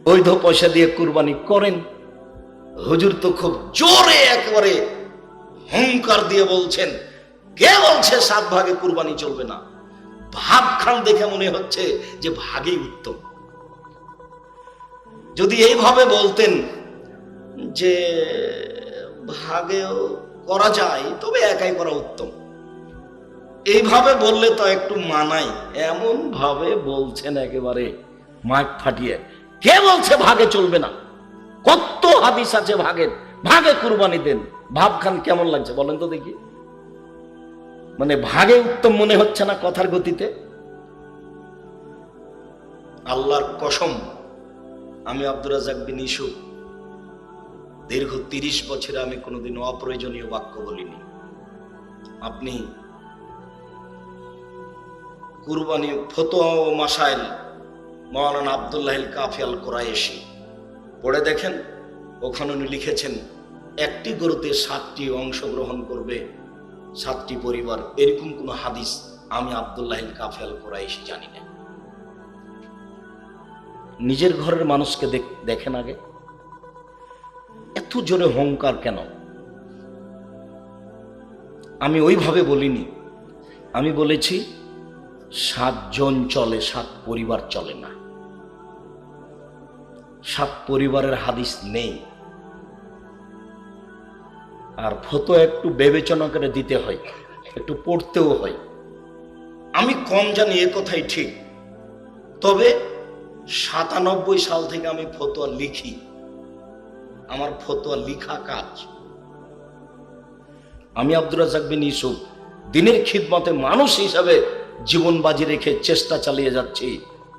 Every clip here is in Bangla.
বৈধ পয়সা দিয়ে কুরবানি করেন। হুজুর তো খুব জোরে একেবারে হুঙ্কার দিয়ে বলছেন, কে বলছে 7 ভাগে কুরবানি চলবে না? ভাব খান দেখে মনে হচ্ছে যে ভাগই উত্তম। যদি এইভাবে বলতেন যে ভাগেও করা যায়, তবে একাই করা উত্তম, এইভাবে বললে তো একটু মানাই। এমন ভাবে বলছেন একেবারে মাইক ফাটিয়ে, কে বলছে ভাগে চলবে না? কত হাদিস আছে ভাগের, ভাগে কুরবানি দেন। ভাবখান কেমন লাগছে বলেন তো দেখি? মানে ভাগে উত্তম মনে হচ্ছে না কথার গতিতে? আল্লাহর কসম, আমি আব্দুর রাজ্জাক বিন ইউসুফ দীর্ঘ 30 বছরে আমি কোনোদিন অপ্রয়োজনীয় বাক্য বলিনি। আপনি কুরবানি ফতোয়া ও মাসাইল মাওলানা আব্দুল্লাহ কাফি আল কুরাইশি পড়ে দেখেন, ওখানে উনি লিখেছেন একটি গরুতে 7টি অংশগ্রহণ করবে 7টি পরিবার। এরকম কোন হাদিস আমি আব্দুল্লাহ কাফি আল কুরাইশি জানি না। নিজের ঘরের মানুষকে দেখেন আগে, এত জোরে হংকার কেন? আমি ওইভাবে বলিনি, আমি বলেছি 7 জন চলে, 7 পরিবার চলে না। 7 পরিবারের হাদিস নেই। আর ফতোয়া একটু বিবেচনা করে দিতে হয়, একটু পড়তেও হয়। আমি কম জানি এ কথাই ঠিক, তবে 97 সাল থেকে আমি ফতোয়া লিখি। আমার ফতোয়া লিখা কাজ। আমি আব্দুর রাজ্জাক বিন ইউসুফ দিনের খিদমতে মানুষ হিসাবে জীবন বাজি রেখে চেষ্টা চালিয়ে যাচ্ছি।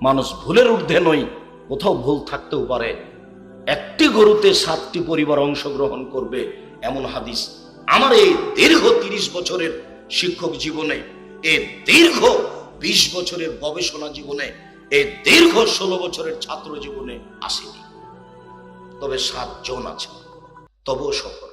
মানুষ ভুলের ঊর্ধ্বে নই, কোথাও ভুল থাকতেও পারে। একটি গরুতে 7টি পরিবার অংশগ্রহণ করবে এমন হাদিস আমার এই দীর্ঘ 30 বছরের শিক্ষক জীবনে, এই দীর্ঘ 20 বছরের গবেষণা জীবনে, এই দীর্ঘ 16 বছরের ছাত্র জীবনে আসেনি। তবে 7 জন আছে, তবুও সফল।